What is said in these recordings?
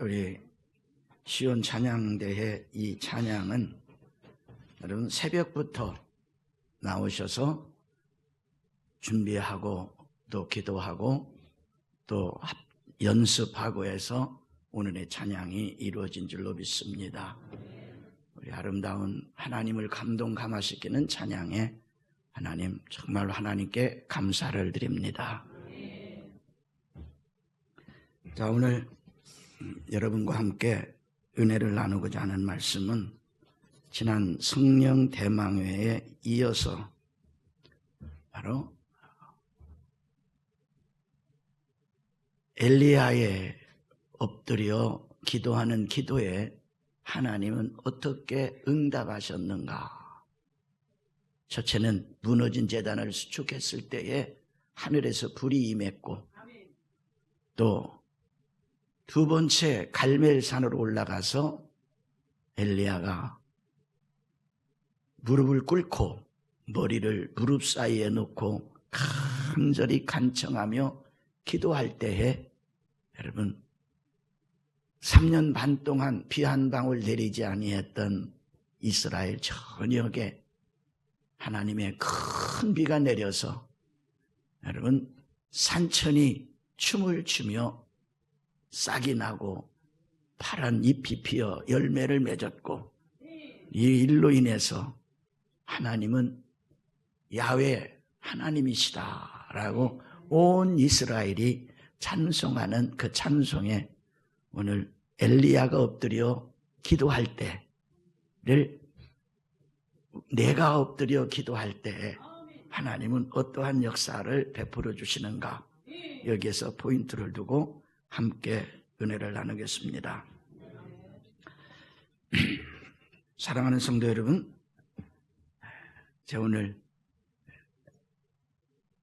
우리 시온 찬양대회 이 찬양은 여러분 새벽부터 나오셔서 준비하고 또 기도하고 또 연습하고 해서 오늘의 찬양이 이루어진 줄로 믿습니다. 우리 아름다운 하나님을 감동감화시키는 찬양에 하나님 정말 하나님께 감사를 드립니다. 자, 오늘 여러분과 함께 은혜를 나누고자 하는 말씀은 지난 성령 대망회에 이어서 바로 엘리야에 엎드려 기도하는 기도에 하나님은 어떻게 응답하셨는가? 첫째는 무너진 제단을 수축했을 때에 하늘에서 불이 임했고, 또 두 번째 갈멜산으로 올라가서 엘리야가 무릎을 꿇고 머리를 무릎 사이에 놓고 간절히 간청하며 기도할 때에 여러분 3년 반 동안 비 한 방울 내리지 아니했던 이스라엘 전역에 하나님의 큰 비가 내려서 여러분 산천이 춤을 추며 싹이 나고 파란 잎이 피어 열매를 맺었고, 이 일로 인해서 하나님은 야훼 하나님이시다라고 온 이스라엘이 찬송하는 그 찬송에 오늘 엘리야가 엎드려 기도할 때를 내가 엎드려 기도할 때 하나님은 어떠한 역사를 베풀어 주시는가, 여기에서 포인트를 두고 함께 은혜를 나누겠습니다. 사랑하는 성도 여러분, 제가 오늘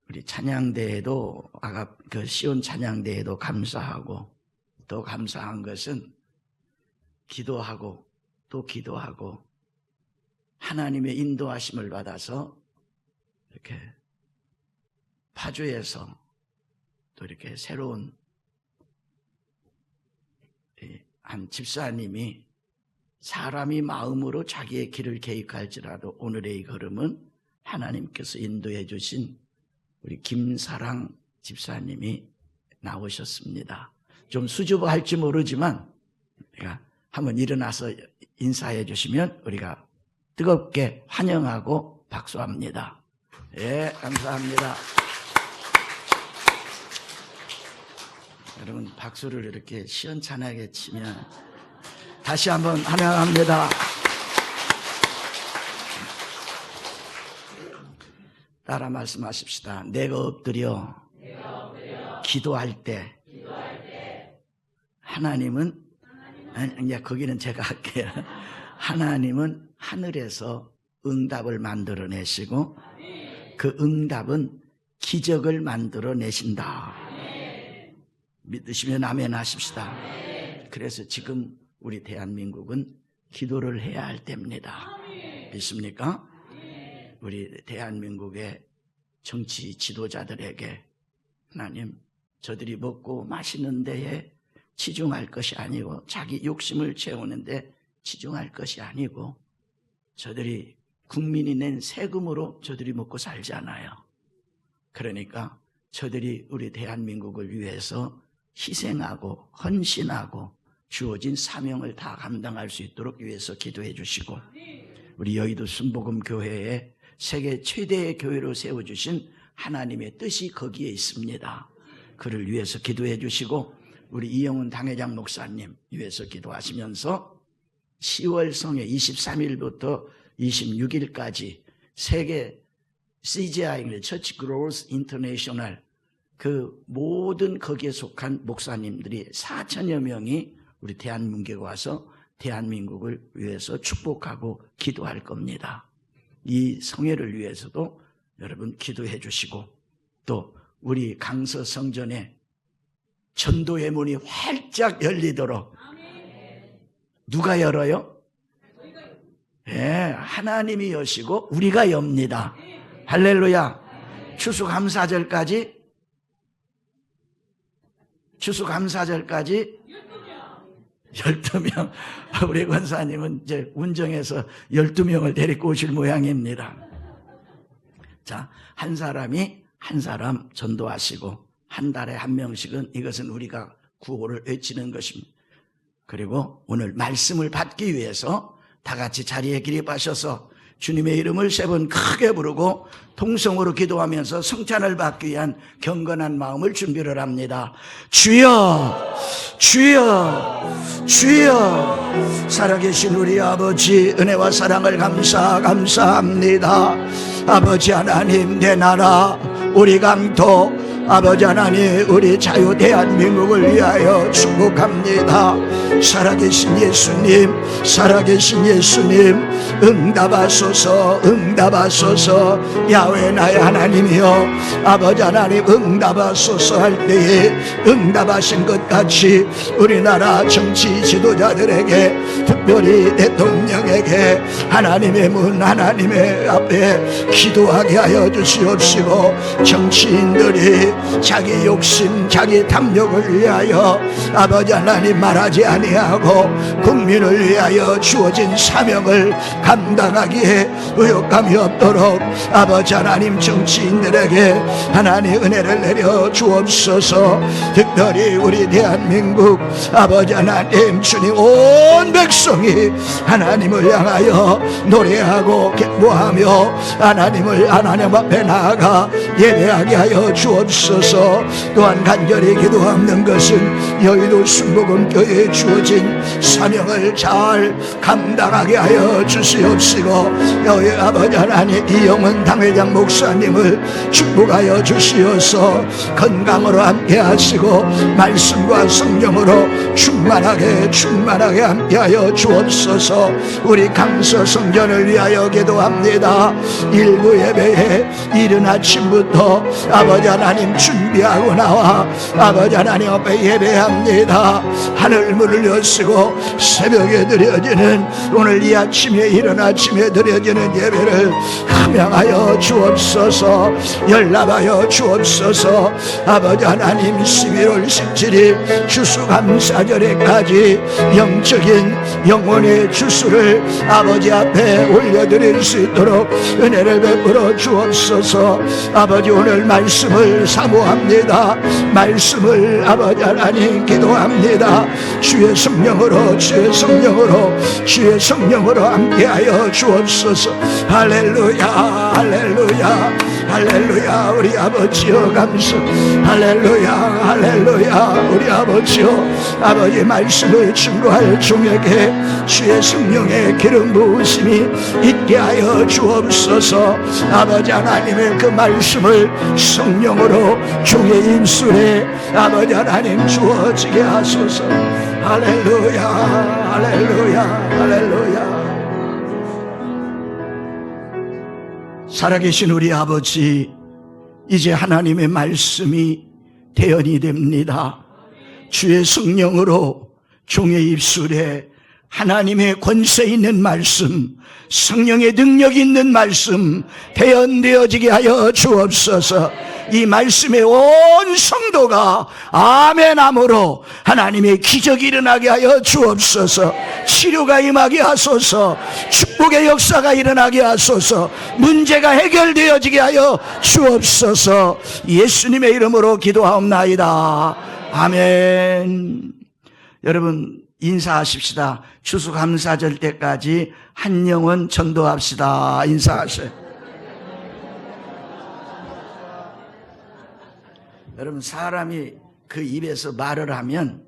우리 찬양대회도 아까 그 시온 찬양대회도 감사하고, 또 감사한 것은 기도하고 또 기도하고 하나님의 인도하심을 받아서 이렇게 파주에서 또 이렇게 새로운 한 집사님이 사람이 마음으로 자기의 길을 계획할지라도 오늘의 이 걸음은 하나님께서 인도해 주신 우리 김사랑 집사님이 나오셨습니다. 좀 수줍어할지 모르지만 우리가 한번 일어나서 인사해 주시면 우리가 뜨겁게 환영하고 박수합니다. 예, 감사합니다. 여러분 박수를 이렇게 시원찮게 치면 다시 한번 환영합니다. 따라 말씀하십시다. 내가 엎드려 기도할 때 하나님은, 아니, 거기는 제가 할게요. 하나님은 하늘에서 응답을 만들어내시고 그 응답은 기적을 만들어내신다. 믿으시면 아멘 하십시다. 그래서 지금 우리 대한민국은 기도를 해야 할 때입니다. 믿습니까? 우리 대한민국의 정치 지도자들에게 하나님, 저들이 먹고 마시는 데에 치중할 것이 아니고 자기 욕심을 채우는 데 치중할 것이 아니고, 저들이 국민이 낸 세금으로 저들이 먹고 살잖아요. 그러니까 저들이 우리 대한민국을 위해서 희생하고 헌신하고 주어진 사명을 다 감당할 수 있도록 위해서 기도해 주시고, 우리 여의도 순복음교회에 세계 최대의 교회로 세워주신 하나님의 뜻이 거기에 있습니다. 그를 위해서 기도해 주시고, 우리 이영훈 당회장 목사님 위해서 기도하시면서 10월 성회 23일부터 26일까지 세계 CGI, 처치 그로스 인터내셔널, 그 모든 거기에 속한 목사님들이 4천여 명이 우리 대한민국에 와서 대한민국을 위해서 축복하고 기도할 겁니다. 이 성회를 위해서도 여러분 기도해 주시고, 또 우리 강서 성전에 전도의 문이 활짝 열리도록 누가 열어요? 예, 하나님이 여시고 우리가 엽니다. 할렐루야. 추수감사절까지 12명. 우리 권사님은 이제 운정해서 12명을 데리고 오실 모양입니다. 자, 한 사람이 한 사람 전도하시고 한 달에 한 명씩은 이것은 우리가 구호를 외치는 것입니다. 그리고 오늘 말씀을 받기 위해서 다 같이 자리에 기립하셔서 주님의 이름을 3번 크게 부르고 통성으로 기도하면서 성찬을 받기 위한 경건한 마음을 준비를 합니다. 주여, 주여, 주여. 살아계신 우리 아버지 은혜와 사랑을 감사합니다. 아버지 하나님, 내 나라 우리 강토 아버지 하나님, 우리 자유 대한민국을 위하여 축복합니다. 살아계신 예수님, 살아계신 예수님, 응답하소서, 응답하소서. 야훼 나의 하나님이여, 아버지 하나님 응답하소서 할 때에 응답하신 것 같이 우리나라 정치 지도자들에게, 특별히 대통령에게 하나님의 문, 하나님의 앞에 기도하게 하여 주시옵시고, 정치인들이 자기 욕심, 자기 탐욕을 위하여 아버지 하나님 말하지 아니하고 국민을 위하여 주어진 사명을 감당하기에 의욕감이 없도록 아버지 하나님 정치인들에게 하나님 은혜를 내려 주옵소서. 특별히 우리 대한민국 아버지 하나님 주님, 온 백성이 하나님을 향하여 노래하고 기뻐하며 하나님을 하나님 앞에 나아가 예배하게 하여 주옵소서. 또한 간절히 기도하는 것은 여의도 순복음교회에 주어진 사명을 잘 감당하게 하여 주시옵시고, 여의 아버지 하나님 이영은 당회장 목사님을 축복하여 주시어서 건강으로 함께 하시고 말씀과 성령으로 충만하게 함께 하여 주옵소서. 우리 강서 성전을 위하여 기도합니다. 일부 예배에 이른 아침부터 아버지 하나님 준비하고 나와 아버지 하나님 앞에 예배합니다. 하늘문을 여시고 새벽에 드려지는, 오늘 이 아침에 이른 아침에 드려지는 예배를 함양하여 주옵소서. 열납하여 주옵소서. 아버지 하나님 11월 17일 추수감사절에까지 영적인 영혼의 추수를 아버지 앞에 올려드릴 수 있도록 은혜를 베풀어 주옵소서. 아버지 오늘 말씀을 사모합니다. 말씀을 아버지 하나님 기도합니다. 주의 성령으로, 주의 성령으로, 주의 성령으로 함께하여 주옵소서. 할렐루야, 할렐루야, 할렐루야. 우리 아버지여 감사. 할렐루야, 할렐루야. 우리 아버지여, 아버지 말씀을 증거할 종에게 주의 성령의 기름 부으심이 있게 하여 주옵소서. 아버지 하나님의 그 말씀을 성령으로 종의 입술에 아버지 하나님 주어지게 하소서. 할렐루야, 할렐루야, 할렐루야. 살아계신 우리 아버지, 이제 하나님의 말씀이 대언이 됩니다. 주의 성령으로 종의 입술에 하나님의 권세 있는 말씀, 성령의 능력 있는 말씀 대언되어지게 하여 주옵소서. 이 말씀의 온 성도가 아멘함으로 하나님의 기적이 일어나게 하여 주옵소서. 치료가 임하게 하소서. 축복의 역사가 일어나게 하소서. 문제가 해결되어지게 하여 주옵소서. 예수님의 이름으로 기도하옵나이다. 아멘. 여러분 인사하십시다. 추수감사절 때까지 한 영혼 전도합시다. 인사하세요. 여러분 사람이 그 입에서 말을 하면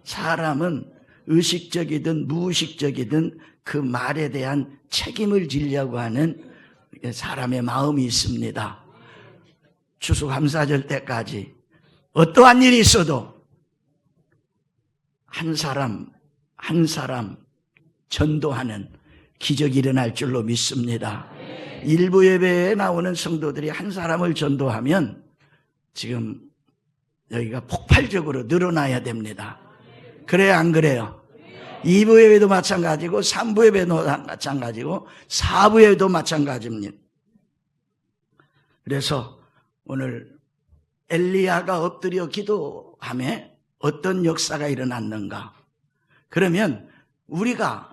사람은 의식적이든 무의식적이든 그 말에 대한 책임을 지려고 하는 사람의 마음이 있습니다. 추수감사절 때까지 어떠한 일이 있어도 한 사람 한 사람 전도하는 기적이 일어날 줄로 믿습니다. 일부 예배에 나오는 성도들이 한 사람을 전도하면 지금 여기가 폭발적으로 늘어나야 됩니다. 그래야 안 그래요? 2부 예배도 마찬가지고 3부 예배도 마찬가지고 4부 예배도 마찬가지입니다. 그래서 오늘 엘리야가 엎드려 기도하며 어떤 역사가 일어났는가? 그러면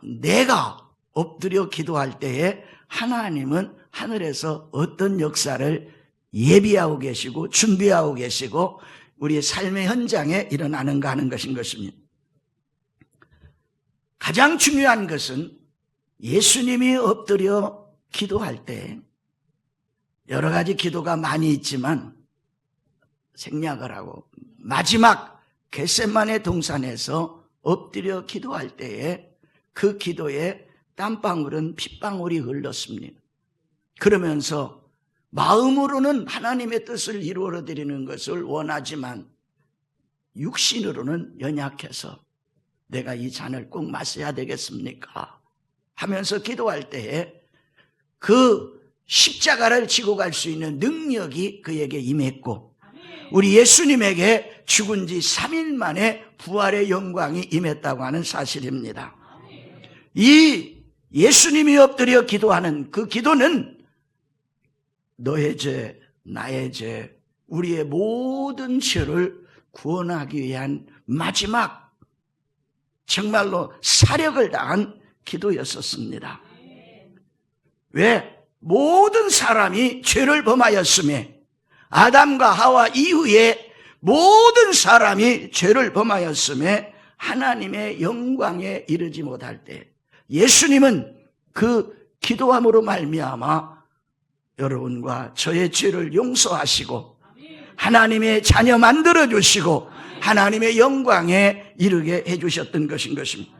내가 엎드려 기도할 때에 하나님은 하늘에서 어떤 역사를 예비하고 계시고 준비하고 계시고 우리의 삶의 현장에 일어나는가 하는 것입니다. 가장 중요한 것은 예수님이 엎드려 기도할 때 여러 가지 기도가 많이 있지만 생략을 하고 마지막 겟세마네 동산에서 엎드려 기도할 때에 그 기도에 땀방울은 핏방울이 흘렀습니다. 그러면서 마음으로는 하나님의 뜻을 이루어 드리는 것을 원하지만 육신으로는 연약해서 내가 이 잔을 꼭 마셔야 되겠습니까? 하면서 기도할 때에 그 십자가를 지고 갈 수 있는 능력이 그에게 임했고 우리 예수님에게 죽은 지 3일 만에 부활의 영광이 임했다고 하는 사실입니다. 이 예수님이 엎드려 기도하는 그 기도는 너의 죄, 나의 죄, 우리의 모든 죄를 구원하기 위한 마지막 정말로 사력을 다한 기도였었습니다. 왜? 모든 사람이 죄를 범하였음에 아담과 하와 이후에 모든 사람이 죄를 범하였음에 하나님의 영광에 이르지 못할 때 예수님은 그 기도함으로 말미암아 여러분과 저의 죄를 용서하시고 하나님의 자녀 만들어주시고 하나님의 영광에 이르게 해주셨던 것입니다.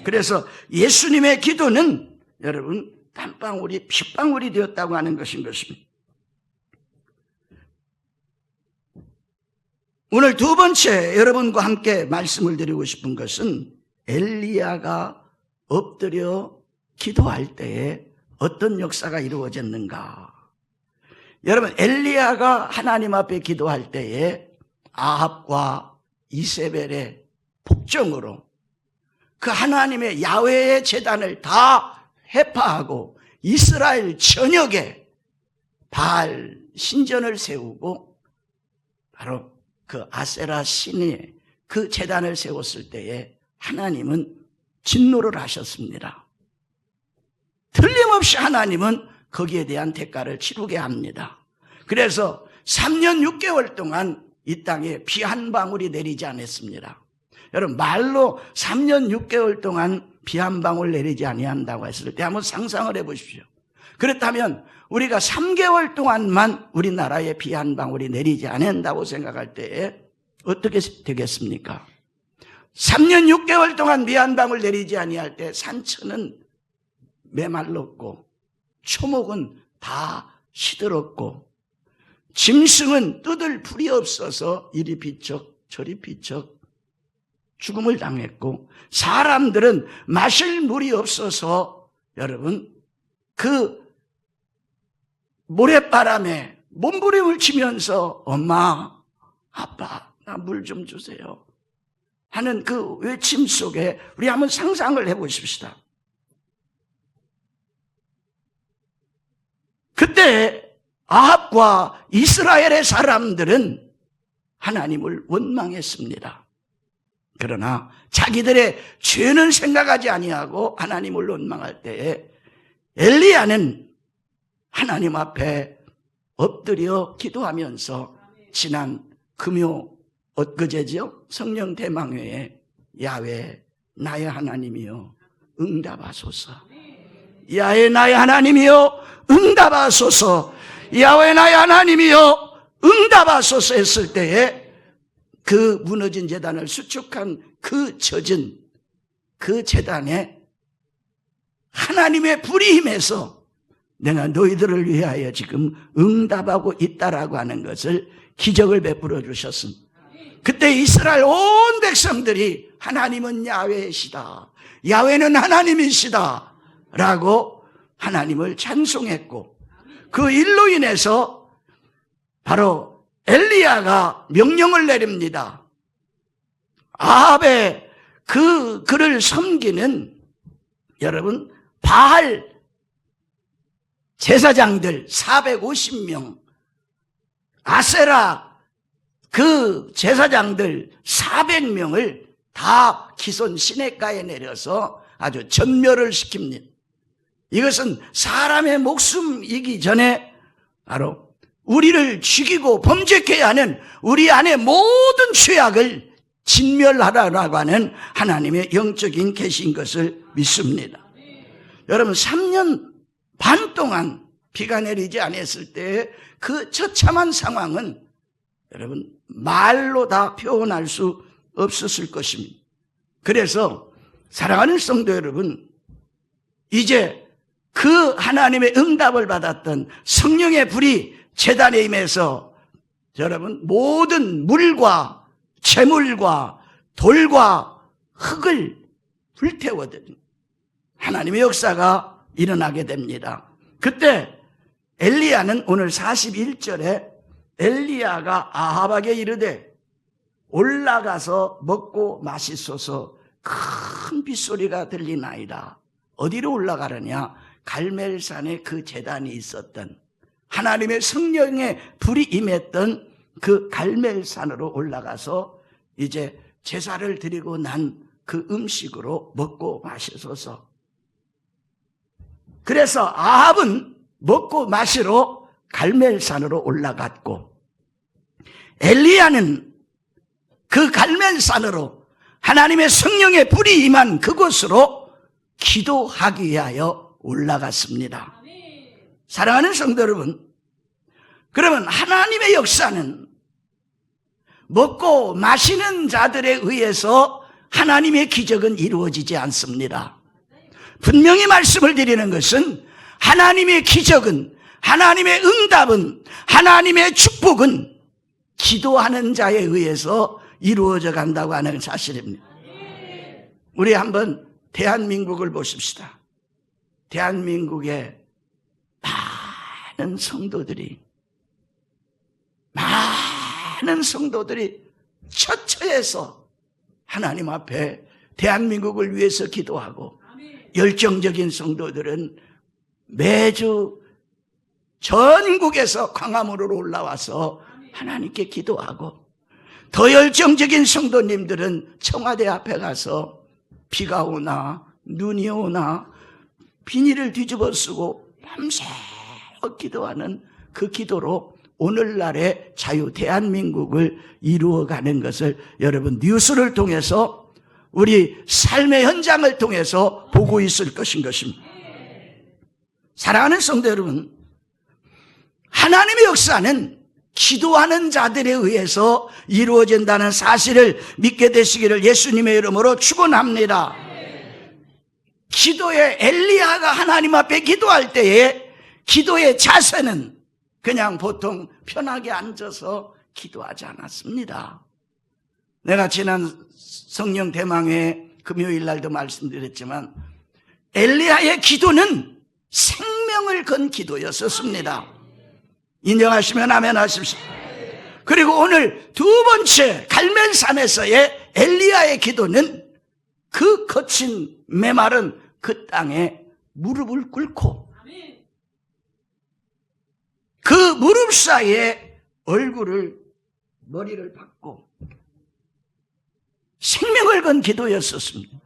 그래서 예수님의 기도는 여러분 땀방울이 핏방울이 되었다고 하는 것입니다. 오늘 두 번째 여러분과 함께 말씀을 드리고 싶은 것은 엘리야가 엎드려 기도할 때에 어떤 역사가 이루어졌는가. 여러분 엘리야가 하나님 앞에 기도할 때에 아합과 이세벨의 폭정으로 그 하나님의 야훼의 제단을 다 해파하고 이스라엘 전역에 바알 신전을 세우고 바로 그 아세라 신의 그 제단을 세웠을 때에 하나님은 진노를 하셨습니다. 틀림없이 하나님은 거기에 대한 대가를 치르게 합니다. 그래서 3년 6개월 동안 이 땅에 비 한 방울이 내리지 않았습니다. 여러분 말로 3년 6개월 동안 비 한 방울 내리지 아니한다고 했을 때 한번 상상을 해보십시오. 그렇다면 우리가 3개월 동안만 우리나라에 비 한 방울이 내리지 않는다고 생각할 때에 어떻게 되겠습니까? 3년 6개월 동안 비 한 방울 내리지 아니할 때 산천은 메말랐고 초목은 다 시들었고 짐승은 뜯을 풀이 없어서 이리 비척 저리 비척 죽음을 당했고 사람들은 마실 물이 없어서 여러분 그 모래바람에 몸부림을 치면서 엄마 아빠 나 물 좀 주세요 하는 그 외침 속에 우리 한번 상상을 해보십시다. 그때 아합과 이스라엘의 사람들은 하나님을 원망했습니다. 그러나 자기들의 죄는 생각하지 아니하고 하나님을 원망할 때에 엘리야는 하나님 앞에 엎드려 기도하면서 지난 금요 엊그제죠? 성령 대망회에 야훼 나의 하나님이여 응답하소서 야훼 나의 하나님이여 응답하소서 야훼 나의 하나님이여 응답하소서 했을 때에 그 무너진 제단을 수축한 그 젖은 그 제단에 하나님의 불이 임해서 내가 너희들을 위하여 지금 응답하고 있다라고 하는 것을 기적을 베풀어 주셨습니다. 그때 이스라엘 온 백성들이 하나님은 야훼시다 야훼는 하나님이시다 라고 하나님을 찬송했고 그 일로 인해서 바로 엘리야가 명령을 내립니다. 아합의 그를 섬기는 여러분 바알 제사장들 450명 아세라 그 제사장들 400명을 다 기손 시냇가에 내려서 아주 전멸을 시킵니다. 이것은 사람의 목숨이기 전에 바로 우리를 죽이고 범죄케 하는 우리 안의 모든 죄악을 진멸하라고 하는 하나님의 영적인 계시인 것을 믿습니다. 여러분 3년 반 동안 비가 내리지 않았을 때 그 처참한 상황은 여러분 말로 다 표현할 수 없었을 것입니다. 그래서 사랑하는 성도 여러분, 이제 그 하나님의 응답을 받았던 성령의 불이 제단에 임해서 여러분 모든 물과 재물과 돌과 흙을 불태워드린 하나님의 역사가 일어나게 됩니다. 그때 엘리야는 오늘 41절에 엘리야가 아합에게 이르되 올라가서 먹고 마시소서 큰 빗소리가 들리나이다. 어디로 올라가느냐? 갈멜산에 그 제단이 있었던 하나님의 성령의 불이 임했던 그 갈멜산으로 올라가서 이제 제사를 드리고 난 그 음식으로 먹고 마시소서. 그래서 아합은 먹고 마시러 갈멜산으로 올라갔고 엘리야는 그 갈멜산으로 하나님의 성령의 불이 임한 그곳으로 기도하기 위하여 올라갔습니다. 사랑하는 성도 여러분, 그러면 하나님의 역사는 먹고 마시는 자들에 의해서 하나님의 기적은 이루어지지 않습니다. 분명히 말씀을 드리는 것은 하나님의 기적은, 하나님의 응답은, 하나님의 축복은 기도하는 자에 의해서 이루어져 간다고 하는 사실입니다. 우리 한번 대한민국을 보십시다. 대한민국의 많은 성도들이 처처해서 하나님 앞에 대한민국을 위해서 기도하고 열정적인 성도들은 매주 전국에서 광화문으로 올라와서 하나님께 기도하고 더 열정적인 성도님들은 청와대 앞에 가서 비가 오나 눈이 오나 비닐을 뒤집어 쓰고 밤새워 기도하는 그 기도로 오늘날의 자유 대한민국을 이루어가는 것을 여러분 뉴스를 통해서 우리 삶의 현장을 통해서 보고 있을 것입니다. 사랑하는 성도 여러분, 하나님의 역사는 기도하는 자들에 의해서 이루어진다는 사실을 믿게 되시기를 예수님의 이름으로 축원합니다. 기도의 엘리야가 하나님 앞에 기도할 때에 기도의 자세는 그냥 보통 편하게 앉아서 기도하지 않았습니다. 내가 지난 성령 대망회 금요일 날도 말씀드렸지만 엘리야의 기도는 생명을 건 기도였었습니다. 인정하시면 아멘 하십시오. 그리고 오늘 두 번째 갈멜산에서의 엘리야의 기도는 그 거친 메마른 그 땅에 무릎을 꿇고 그 무릎 사이에 머리를 박고 생명을 건 기도였었습니다.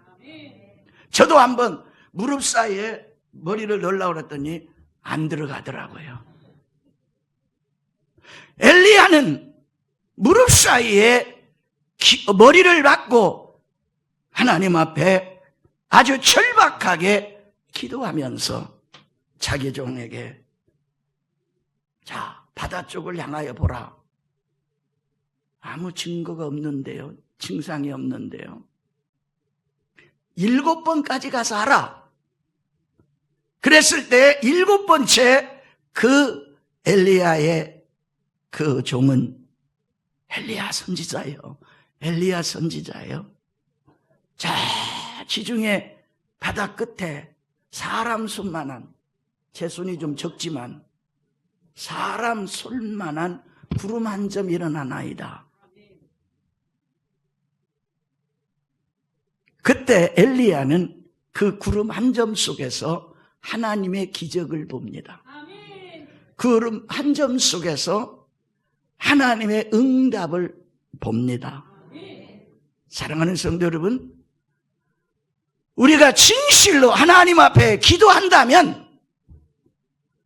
저도 한번 무릎 사이에 머리를 넣으려고 그랬더니 안 들어가더라고요. 엘리야는 무릎 사이에 머리를 박고 하나님 앞에 아주 절박하게 기도하면서 자기 종에게 자, 바다 쪽을 향하여 보라. 아무 증거가 없는데요. 증상이 없는데요. 7번까지 가서 하라. 그랬을 때 7번째 그 엘리야의 그 종은 엘리야 선지자예요. 엘리야 선지자예요. 자, 지중해 바다 끝에 사람 손만한, 제 손이 좀 적지만 사람 손만한 구름 한 점 일어나나이다. 그때 엘리야는 그 구름 한 점 속에서 하나님의 기적을 봅니다. 구름 한 점 속에서 하나님의 응답을 봅니다. 사랑하는 성도 여러분, 우리가 진실로 하나님 앞에 기도한다면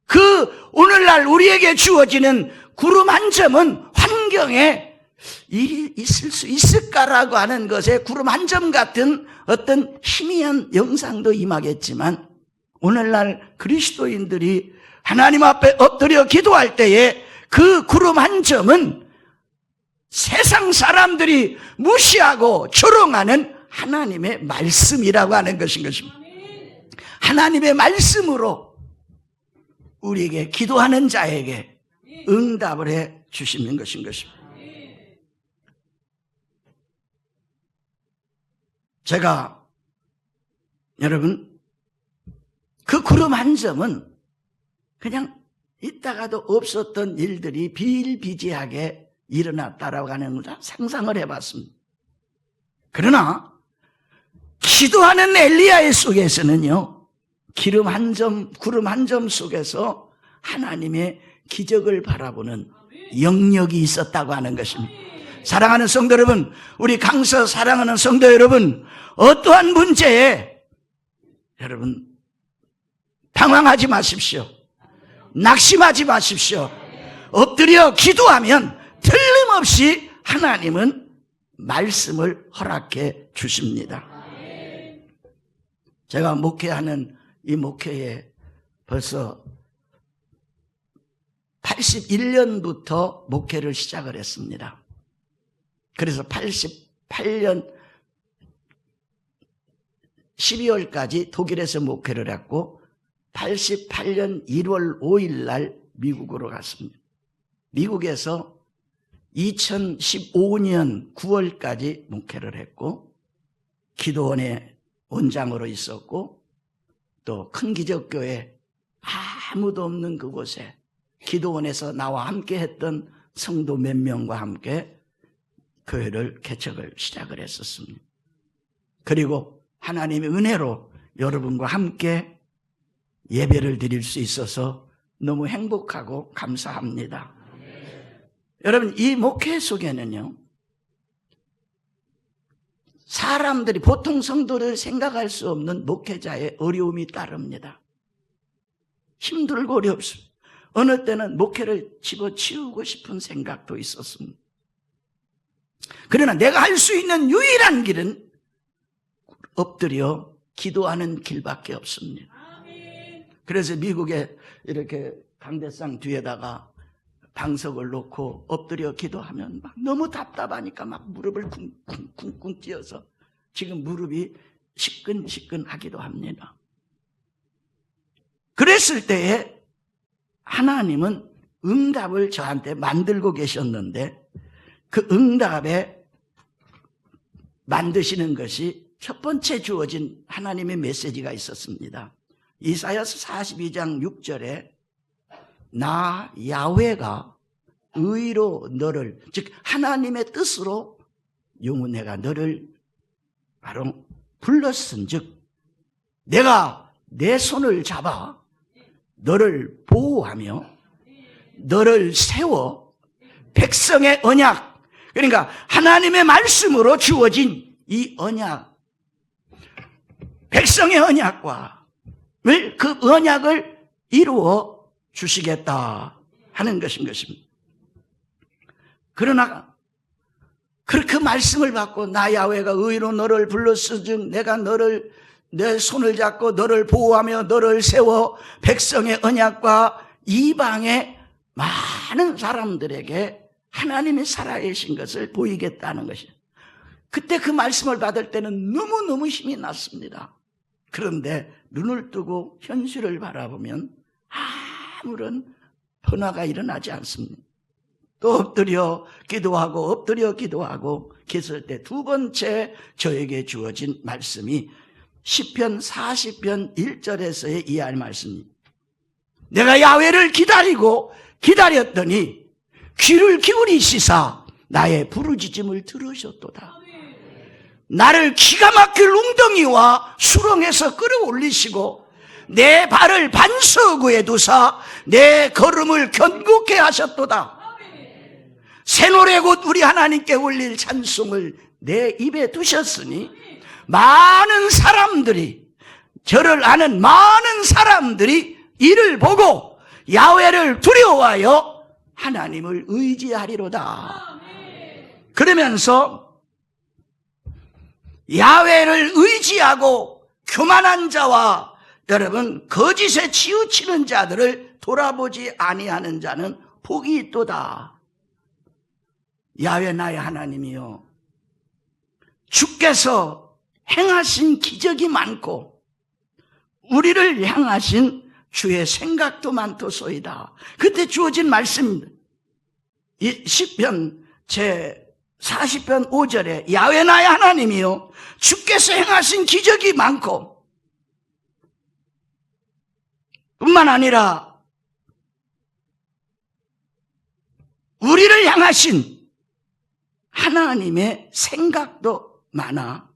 그 오늘날 우리에게 주어지는 구름 한 점은 환경에 일이 있을 수 있을까라고 하는 것에 구름 한 점 같은 어떤 희미한 영상도 임하겠지만, 오늘날 그리스도인들이 하나님 앞에 엎드려 기도할 때에 그 구름 한 점은 세상 사람들이 무시하고 조롱하는 하나님의 말씀이라고 하는 것입니다. 하나님의 말씀으로 우리에게 기도하는 자에게 응답을 해 주시는 것입니다. 제가 여러분, 그 구름 한 점은 그냥 있다가도 없었던 일들이 비일비재하게 일어났다라고 하는 걸 상상을 해봤습니다. 그러나 기도하는 엘리야의 속에서는요, 구름 한 점 속에서 하나님의 기적을 바라보는 영역이 있었다고 하는 것입니다. 사랑하는 성도 여러분, 우리 강서 사랑하는 성도 여러분, 어떠한 문제에 여러분 당황하지 마십시오. 낙심하지 마십시오. 엎드려 기도하면 틀림없이 하나님은 말씀을 허락해 주십니다. 제가 목회하는 이 목회에 벌써 81년부터 목회를 시작을 했습니다. 그래서 88년 12월까지 독일에서 목회를 했고 88년 1월 5일 날 미국으로 갔습니다. 미국에서 2015년 9월까지 목회를 했고 기도원의 원장으로 있었고 또 큰 기적교회 아무도 없는 그곳에 기도원에서 나와 함께 했던 성도 몇 명과 함께 교회를 개척을 시작을 했었습니다. 그리고 하나님의 은혜로 여러분과 함께 예배를 드릴 수 있어서 너무 행복하고 감사합니다. 여러분, 이 목회 속에는요, 사람들이 보통 성도를 생각할 수 없는 목회자의 어려움이 따릅니다. 힘들고 어렵습니다. 어느 때는 목회를 집어치우고 싶은 생각도 있었습니다. 그러나 내가 할 수 있는 유일한 길은 엎드려 기도하는 길밖에 없습니다. 그래서 미국에 이렇게 강대상 뒤에다가 방석을 놓고 엎드려 기도하면 막 너무 답답하니까 막 무릎을 쿵쿵쿵 찧어서 지금 무릎이 시끈시끈하기도 합니다. 그랬을 때에 하나님은 응답을 저한테 만들고 계셨는데 그 응답에 만드시는 것이 첫 번째 주어진 하나님의 메시지가 있었습니다. 이사야서 42장 6절에 나 야훼가 의로 너를, 즉 하나님의 뜻으로 내가 너를 바로 불렀은즉 내가 내 손을 잡아 너를 보호하며 너를 세워 백성의 언약, 그러니까 하나님의 말씀으로 주어진 이 언약, 백성의 언약과 그 언약을 이루어 주시겠다 하는 것인 것입니다. 그러나 그 말씀을 받고 나 야훼가 의로 너를 불렀은즉 내가 너를 내 손을 잡고 너를 보호하며 너를 세워 백성의 언약과 이방의 많은 사람들에게 하나님이 살아계신 것을 보이겠다는 것이에요. 그때 그 말씀을 받을 때는 너무너무 힘이 났습니다. 그런데 눈을 뜨고 현실을 바라보면 아무런 변화가 일어나지 않습니다. 또 엎드려 기도하고 그랬을 때 두 번째 저에게 주어진 말씀이 시편 40편 1절에서의 이해할 말씀입니다. 내가 야훼를 기다렸더니 귀를 기울이시사 나의 부르짖음을 들으셨도다. 나를 기가 막힐 웅덩이와 수렁에서 끌어올리시고 내 발을 반석위에 두사 내 걸음을 견고케 하셨도다. 새 노래 곧 우리 하나님께 올릴 찬송을 내 입에 두셨으니 많은 사람들이, 저를 아는 많은 사람들이 이를 보고 야훼를 두려워하여 하나님을 의지하리로다. 그러면서 야훼를 의지하고 교만한 자와 여러분 거짓에 치우치는 자들을 돌아보지 아니하는 자는 복이 있도다. 야훼 나의 하나님이요, 주께서 행하신 기적이 많고 우리를 향하신 주의 생각도 많도소이다. 그때 주어진 말씀입니다. 이 시편 제 40편 5절에 야훼 나의 하나님이요, 주께서 행하신 기적이 많고 뿐만 아니라 우리를 향하신 하나님의 생각도 많아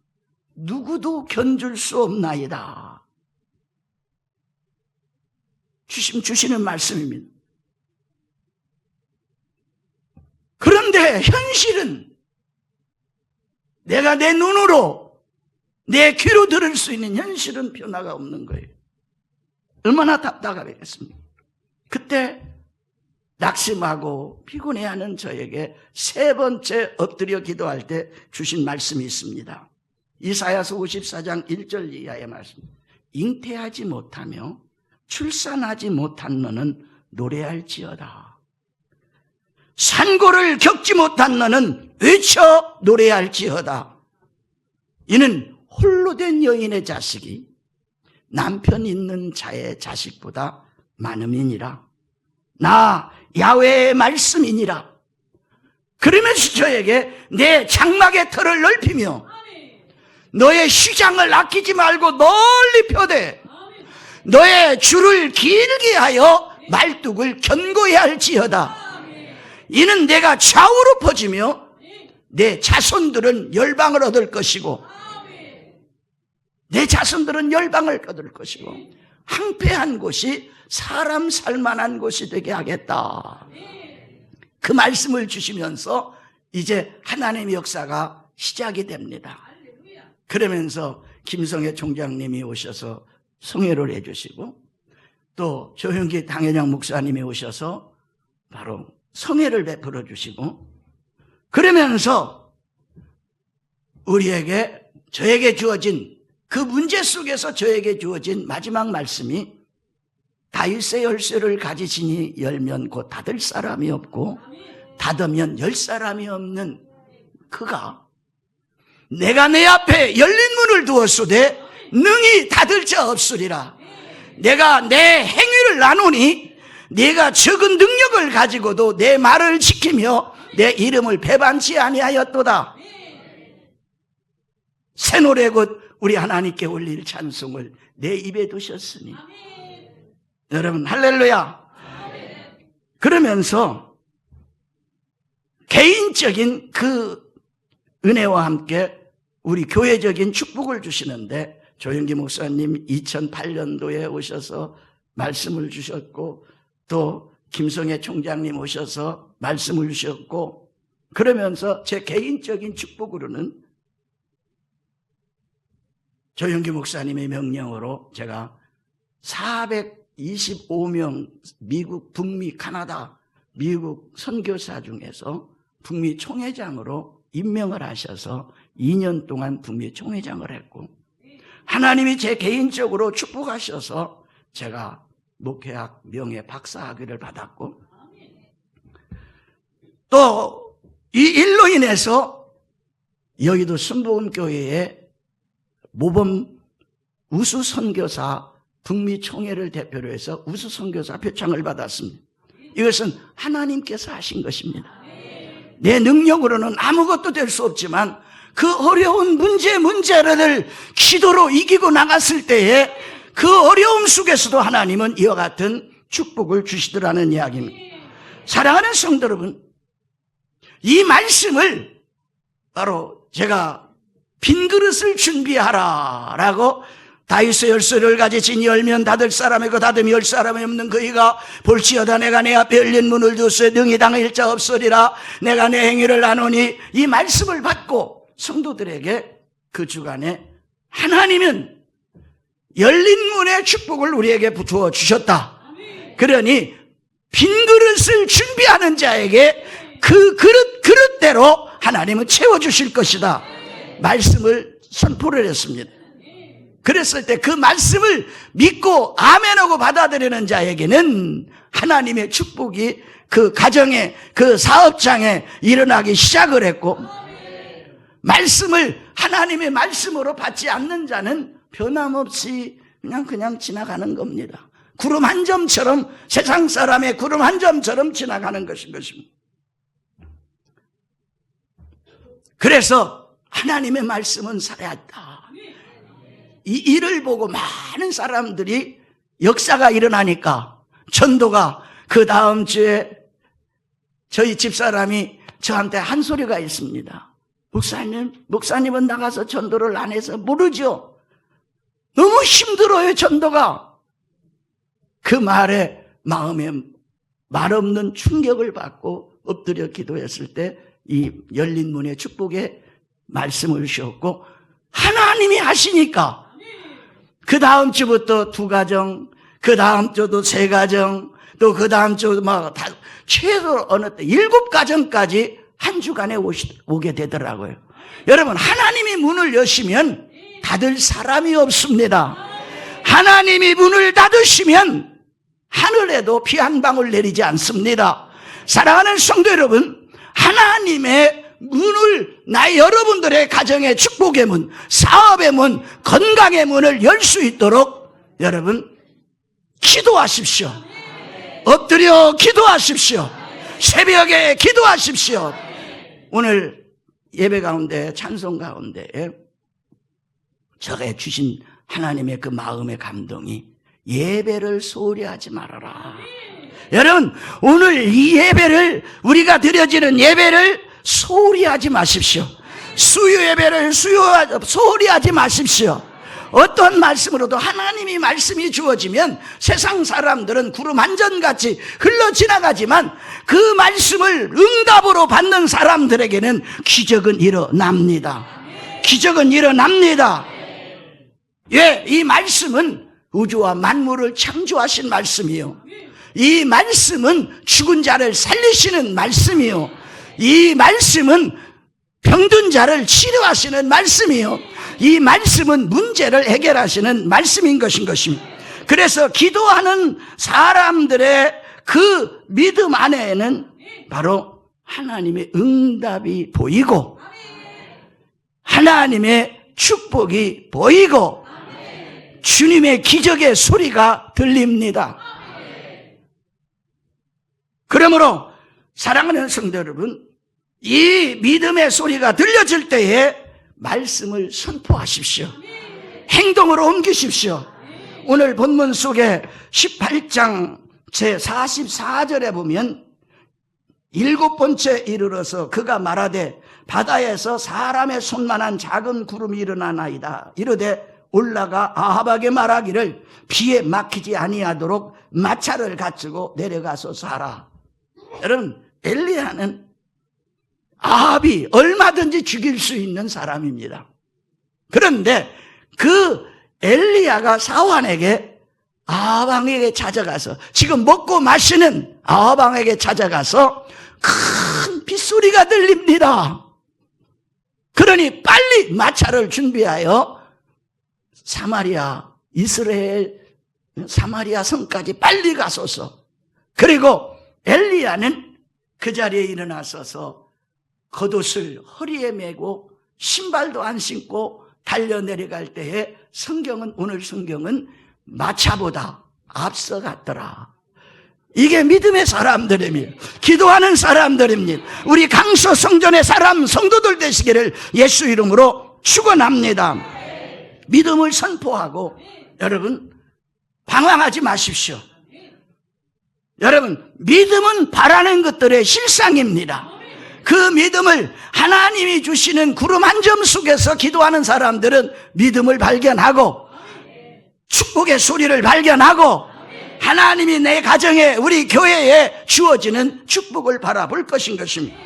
누구도 견줄 수 없나이다. 주시는 말씀입니다. 그런데 현실은 내가 내 눈으로 내 귀로 들을 수 있는 현실은 변화가 없는 거예요. 얼마나 답답하겠습니까? 그때 낙심하고 피곤해하는 저에게 세 번째 엎드려 기도할 때 주신 말씀이 있습니다. 이사야서 54장 1절 이하의 말씀. 잉태하지 못하며 출산하지 못한 너는 노래할지어다. 산고를 겪지 못한 너는 외쳐 노래할지어다. 이는 홀로 된 여인의 자식이 남편 있는 자의 자식보다 많음이니라. 나 야훼의 말씀이니라. 그러면서 저에게 내 장막의 털을 넓히며 너의 휘장을 아끼지 말고 널리 펴되 너의 줄을 길게 하여 말뚝을 견고히 할지어다. 이는 내가 좌우로 퍼지며 내 자손들은 열방을 얻을 것이고 내 자손들은 열방을 얻을 것이고 황폐한 곳이 사람 살만한 곳이 되게 하겠다. 그 말씀을 주시면서 이제 하나님의 역사가 시작이 됩니다. 그러면서 김성애 총장님이 오셔서 성회를 해주시고 또 조형기 당회장 목사님이 오셔서 바로 성회를 베풀어 주시고 그러면서 저에게 주어진 그 문제 속에서 저에게 주어진 마지막 말씀이 다윗의 열쇠를 가지시니 열면 곧 닫을 사람이 없고 닫으면 열 사람이 없는 그가 내가 내 앞에 열린 문을 두었으되 능히 닫을 자 없으리라. 내가 내 행위를 나누니 네가 적은 능력을 가지고도 내 말을 지키며 내 이름을 배반치 아니하였도다. 새 노래 곧 우리 하나님께 올릴 찬송을 내 입에 두셨으니 여러분 할렐루야. 그러면서 개인적인 그 은혜와 함께 우리 교회적인 축복을 주시는데 조영기 목사님 2008년도에 오셔서 말씀을 주셨고 또 김성애 총장님 오셔서 말씀을 주셨고 그러면서 제 개인적인 축복으로는 조영기 목사님의 명령으로 제가 425명 미국, 북미, 카나다, 미국 선교사 중에서 북미 총회장으로 임명을 하셔서 2년 동안 북미 총회장을 했고 하나님이 제 개인적으로 축복하셔서 제가 목회학 명예 박사학위를 받았고 또 이 일로 인해서 여의도 순복음교회의 모범 우수선교사 북미 총회를 대표로 해서 우수선교사 표창을 받았습니다. 이것은 하나님께서 하신 것입니다. 내 능력으로는 아무것도 될 수 없지만 그 어려운 문제를 기도로 이기고 나갔을 때에 그 어려움 속에서도 하나님은 이와 같은 축복을 주시더라는 이야기입니다. 사랑하는 성도 여러분, 이 말씀을 바로 제가 빈 그릇을 준비하라라고 다윗의 열쇠를 가지신 열면 닫을 사람이고 닫으면 열 사람이 없는 그이가 볼지어다 내가 내 앞에 열린 문을 두었으되 능히 당할 자 없으리라. 내가 내 행위를 나누니 이 말씀을 받고 성도들에게 그 주간에 하나님은 열린 문의 축복을 우리에게 부어 주셨다. 그러니 빈 그릇을 준비하는 자에게 그 그릇대로 하나님은 채워주실 것이다. 말씀을 선포를 했습니다. 그랬을 때 그 말씀을 믿고 아멘하고 받아들이는 자에게는 하나님의 축복이 그 가정에, 그 사업장에 일어나기 시작을 했고, 말씀을 하나님의 말씀으로 받지 않는 자는 변함없이 그냥 지나가는 겁니다. 구름 한 점처럼, 세상 사람의 구름 한 점처럼 지나가는 것입니다. 그래서 하나님의 말씀은 살아있다. 이 일을 보고 많은 사람들이 역사가 일어나니까 전도가 그 다음 주에 저희 집사람이 저한테 한 소리가 있습니다. 목사님은 나가서 전도를 안 해서 모르죠. 너무 힘들어요, 전도가. 그 말에 마음에 말없는 충격을 받고 엎드려 기도했을 때 이 열린 문의 축복의 말씀을 주셨고, 하나님이 하시니까 그 다음 주부터 2가정, 그 다음 주도 3가정, 또 그 다음 주 최소 어느 때 7가정까지 한 주간에 오게 되더라고요. 여러분, 하나님이 문을 여시면 닫을 사람이 없습니다. 하나님이 문을 닫으시면 하늘에도 비 한 방울 내리지 않습니다. 사랑하는 성도 여러분, 하나님의 문을 여러분들의 가정의 축복의 문, 사업의 문, 건강의 문을 열 수 있도록 여러분 기도하십시오. 엎드려 기도하십시오. 새벽에 기도하십시오. 오늘 예배 가운데, 찬송 가운데 저게 주신 하나님의 그 마음의 감동이 예배를 소홀히 하지 말아라. 여러분, 오늘 이 예배를, 우리가 드려지는 예배를 소홀히 하지 마십시오. 수요 예배를 소홀히 하지 마십시오. 어떤 말씀으로도 하나님이 말씀이 주어지면 세상 사람들은 구름 한 점같이 흘러 지나가지만 그 말씀을 응답으로 받는 사람들에게는 기적은 일어납니다. 기적은 일어납니다. 예, 이 말씀은 우주와 만물을 창조하신 말씀이요, 이 말씀은 죽은 자를 살리시는 말씀이요, 이 말씀은 병든 자를 치료하시는 말씀이요, 이 말씀은 문제를 해결하시는 말씀인 것입니다. 그래서 기도하는 사람들의 그 믿음 안에는 바로 하나님의 응답이 보이고 하나님의 축복이 보이고 주님의 기적의 소리가 들립니다. 그러므로 사랑하는 성도 여러분, 이 믿음의 소리가 들려질 때에 말씀을 선포하십시오. 행동으로 옮기십시오. 오늘 본문 속에 18장 제44절에 보면 7번째 이르러서 그가 말하되 바다에서 사람의 손만한 작은 구름이 일어나나이다. 이르되 올라가 아합에게 말하기를 비에 막히지 아니하도록 마차를 갖추고 내려가서 살아. 여러분, 엘리야는 아합이 얼마든지 죽일 수 있는 사람입니다. 그런데 그 엘리야가 사환에게, 아합 왕에게 찾아가서, 지금 먹고 마시는 아합 왕에게 찾아가서 큰 빗소리가 들립니다. 그러니 빨리 마차를 준비하여 이스라엘 사마리아 성까지 빨리 가소서. 그리고 엘리야는 그 자리에 일어나서서 겉옷을 허리에 메고 신발도 안 신고 달려 내려갈 때에 오늘 성경은 마차보다 앞서갔더라. 이게 믿음의 사람들입니다. 기도하는 사람들입니다. 우리 강서 성전의 성도들 되시기를 예수 이름으로 축원합니다. 믿음을 선포하고 여러분 방황하지 마십시오. 여러분, 믿음은 바라는 것들의 실상입니다. 그 믿음을 하나님이 주시는 구름 한 점 속에서 기도하는 사람들은 믿음을 발견하고 축복의 소리를 발견하고 하나님이 내 가정에, 우리 교회에 주어지는 축복을 바라볼 것인 것입니다.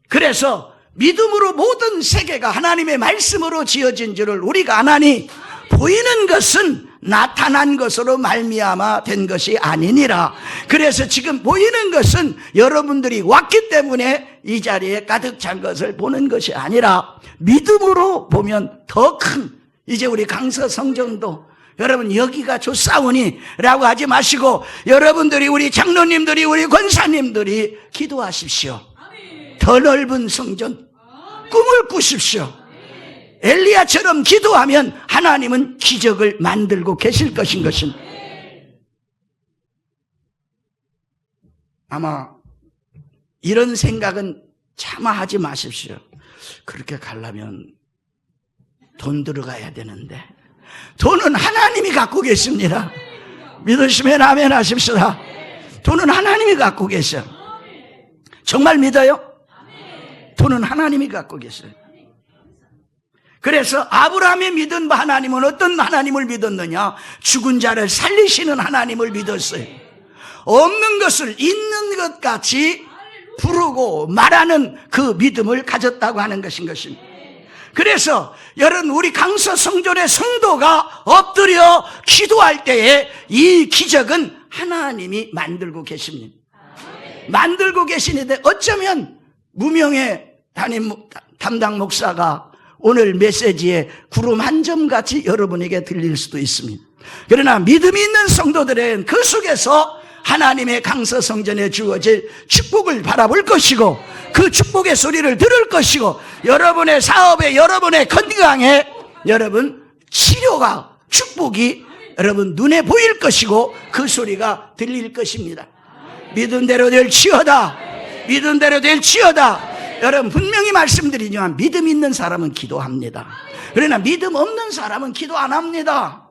그래서 믿음으로 모든 세계가 하나님의 말씀으로 지어진 줄을 우리가 아나니 보이는 것은 나타난 것으로 말미암아 된 것이 아니니라. 그래서 지금 보이는 것은 여러분들이 왔기 때문에 이 자리에 가득 찬 것을 보는 것이 아니라 믿음으로 보면 더 큰, 이제 우리 강서 성전도 여러분 여기가 좋사오니 라고 하지 마시고 여러분들이, 우리 장로님들이, 우리 권사님들이 기도하십시오. 더 넓은 성전 꿈을 꾸십시오. 엘리야처럼 기도하면 하나님은 기적을 만들고 계실 것인 것은 아마 이런 생각은 차마 하지 마십시오. 그렇게 가려면 돈 들어가야 되는데 돈은 하나님이 갖고 계십니다. 믿으시면 아멘 하십시다. 돈은 하나님이 갖고 계셔. 정말 믿어요? 돈은 하나님이 갖고 계셔요. 그래서 아브라함이 믿은 하나님은 어떤 하나님을 믿었느냐? 죽은 자를 살리시는 하나님을 믿었어요. 없는 것을 있는 것 같이 부르고 말하는 그 믿음을 가졌다고 하는 것인 것입니다. 그래서 여러분, 우리 강서 성전의 성도가 엎드려 기도할 때에 이 기적은 하나님이 만들고 계십니다. 만들고 계시는데 어쩌면 무명의 담당 목사가 오늘 메시지에 구름 한 점같이 여러분에게 들릴 수도 있습니다. 그러나 믿음이 있는 성도들은 그 속에서 하나님의 강서 성전에 주어질 축복을 바라볼 것이고 그 축복의 소리를 들을 것이고 여러분의 사업에, 여러분의 건강에, 여러분 치료가, 축복이 여러분 눈에 보일 것이고 그 소리가 들릴 것입니다. 믿은 대로 될지어다. 믿은 대로 될지어다. 여러분 분명히 말씀드리지만 믿음 있는 사람은 기도합니다. 그러나 믿음 없는 사람은 기도 안 합니다.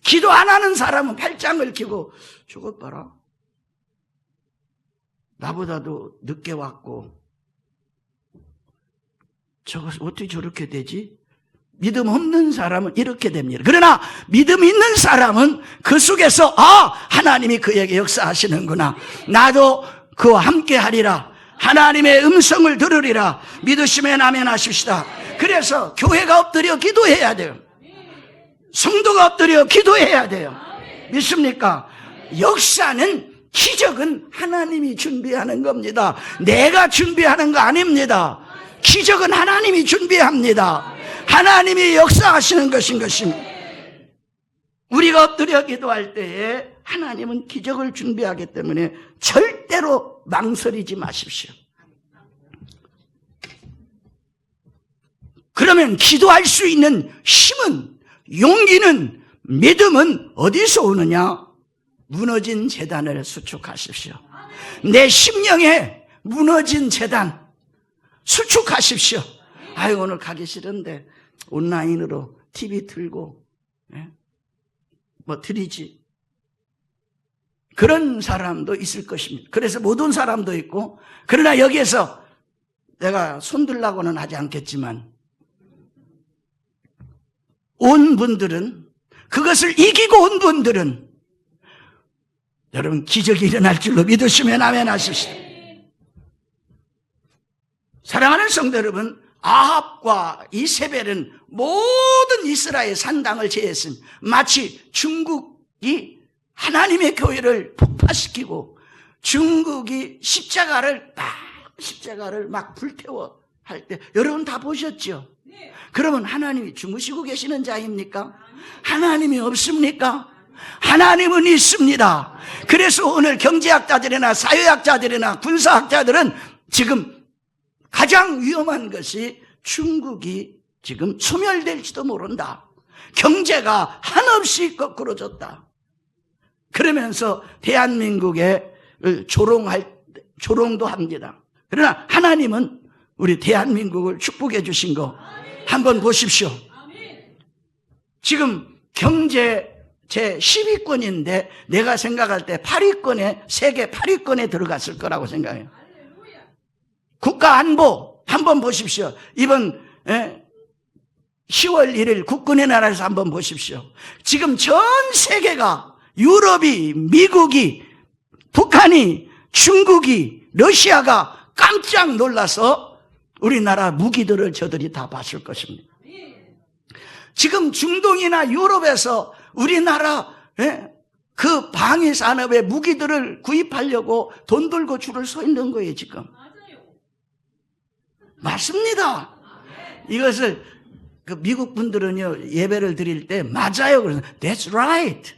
기도 안 하는 사람은 팔짱을 끼고 저것 봐라, 나보다도 늦게 왔고 저것 어떻게 저렇게 되지? 믿음 없는 사람은 이렇게 됩니다. 그러나 믿음 있는 사람은 그 속에서 하나님이 그에게 역사하시는구나, 나도 그와 함께 하리라, 하나님의 음성을 들으리라. 믿으시면 아멘 하십시다. 그래서 교회가 엎드려 기도해야 돼요. 성도가 엎드려 기도해야 돼요. 믿습니까? 역사는, 기적은 하나님이 준비하는 겁니다. 내가 준비하는 거 아닙니다. 기적은 하나님이 준비합니다. 하나님이 역사하시는 것인 것입니다. 우리가 엎드려 기도할 때에 하나님은 기적을 준비하기 때문에 절대로 망설이지 마십시오. 그러면 기도할 수 있는 힘은, 용기는, 믿음은 어디서 오느냐? 무너진 제단을 수축하십시오. 내 심령에 무너진 제단 수축하십시오. 아유, 오늘 가기 싫은데 온라인으로 TV 틀고 뭐 드리지. 그런 사람도 있을 것입니다. 그래서 못 온 사람도 있고, 그러나 여기에서 내가 손들라고는 하지 않겠지만 온 분들은, 그것을 이기고 온 분들은 여러분 기적이 일어날 줄로 믿으시면 아멘 하십시오. 사랑하는 성도 여러분, 아합과 이세벨은 모든 이스라엘 산당을 제했습니다. 마치 중국이 하나님의 교회를 폭파시키고 중국이 십자가를 막 불태워 할 때 여러분 다 보셨죠? 그러면 하나님이 주무시고 계시는 자입니까? 하나님이 없습니까? 하나님은 있습니다. 그래서 오늘 경제학자들이나 사회학자들이나 군사학자들은 지금 가장 위험한 것이 중국이 지금 소멸될지도 모른다. 경제가 한없이 거꾸로졌다. 그러면서 대한민국에 조롱도 합니다. 그러나 하나님은 우리 대한민국을 축복해 주신 거 한번 보십시오. 지금 경제 제 10위권인데 내가 생각할 때 8위권에, 세계 8위권에 들어갔을 거라고 생각해요. 국가안보 한번 보십시오. 이번 10월 1일 국군의 나라에서 한번 보십시오. 지금 전 세계가, 유럽이, 미국이, 북한이, 중국이, 러시아가 깜짝 놀라서 우리나라 무기들을 저들이 다 봤을 것입니다. 지금 중동이나 유럽에서 우리나라 그 방위 산업의 무기들을 구입하려고 돈 들고 줄을 서 있는 거예요, 지금. 맞습니다. 이것을 그 미국 분들은요, 예배를 드릴 때 맞아요. 그래서 That's right.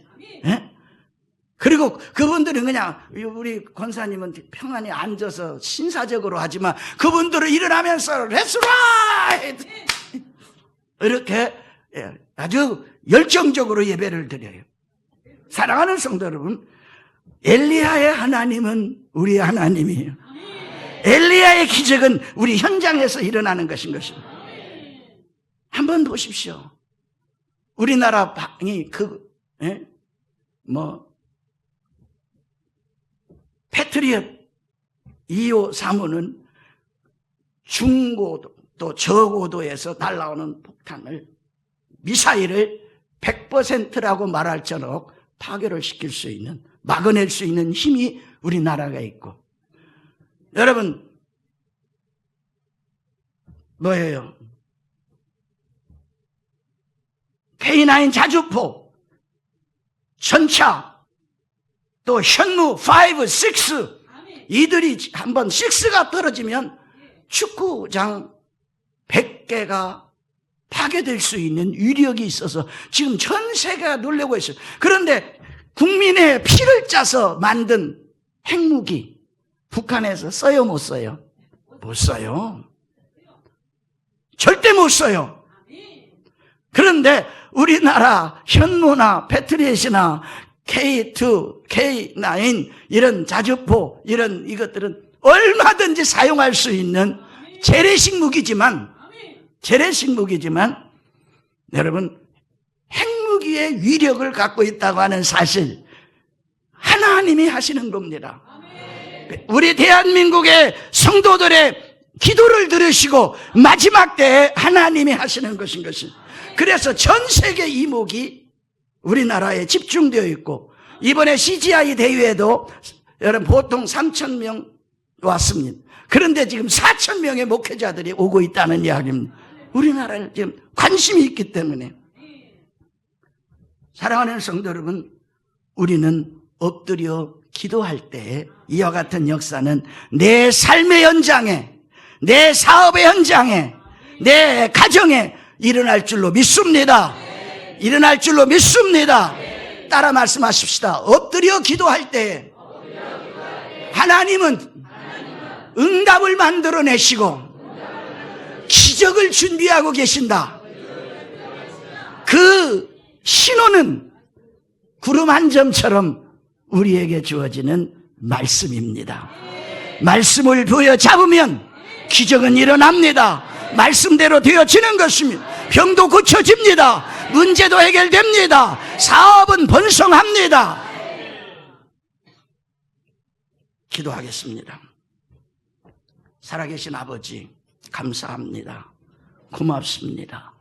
그리고 그분들은 그냥 우리 권사님은 평안히 앉아서 신사적으로 하지만 그분들은 일어나면서 That's right. 이렇게 아주 열정적으로 예배를 드려요. 사랑하는 성도 여러분, 엘리야의 하나님은 우리 하나님이에요. 엘리야의 기적은 우리 현장에서 일어나는 것인 것입니다. 한번 보십시오. 우리나라 방이 패트리엇 2호 3호는 중고도 또 저고도에서 날아오는 폭탄을 미사일을 100%라고 말할 정도로 파괴를 시킬 수 있는, 막아낼 수 있는 힘이 우리나라가 있고, 여러분 뭐예요? K9 자주포, 전차, 또 현무 5, 6 이들이 한번 6가 떨어지면 축구장 100개가 파괴될 수 있는 위력이 있어서 지금 전 세계가 놀래고 있어요. 그런데 국민의 피를 짜서 만든 핵무기 북한에서 써요, 못 써요? 못 써요. 절대 못 써요. 그런데 우리나라 현무나 패트리엇이나 K2, K9 이런 자주포 이런 이것들은 얼마든지 사용할 수 있는 재래식 무기지만 여러분 핵무기의 위력을 갖고 있다고 하는 사실 하나님이 하시는 겁니다. 우리 대한민국의 성도들의 기도를 들으시고 마지막 때에 하나님이 하시는 것인 것이. 그래서 전 세계 이목이 우리나라에 집중되어 있고 이번에 CGI 대회에도 여러분 보통 3,000명 왔습니다. 그런데 지금 4,000명의 목회자들이 오고 있다는 이야기입니다. 우리나라에 지금 관심이 있기 때문에. 사랑하는 성도 여러분, 우리는 엎드려 기도할 때 이와 같은 역사는 내 삶의 현장에, 내 사업의 현장에, 내 가정에 일어날 줄로 믿습니다. 일어날 줄로 믿습니다. 따라 말씀하십시다. 엎드려 기도할 때 하나님은 응답을 만들어내시고 기적을 준비하고 계신다. 그 신호는 구름 한 점처럼 우리에게 주어지는 말씀입니다. 말씀을 부여잡으면 기적은 일어납니다. 말씀대로 되어지는 것입니다. 병도 고쳐집니다. 문제도 해결됩니다. 사업은 번성합니다. 기도하겠습니다. 살아계신 아버지 감사합니다. 고맙습니다.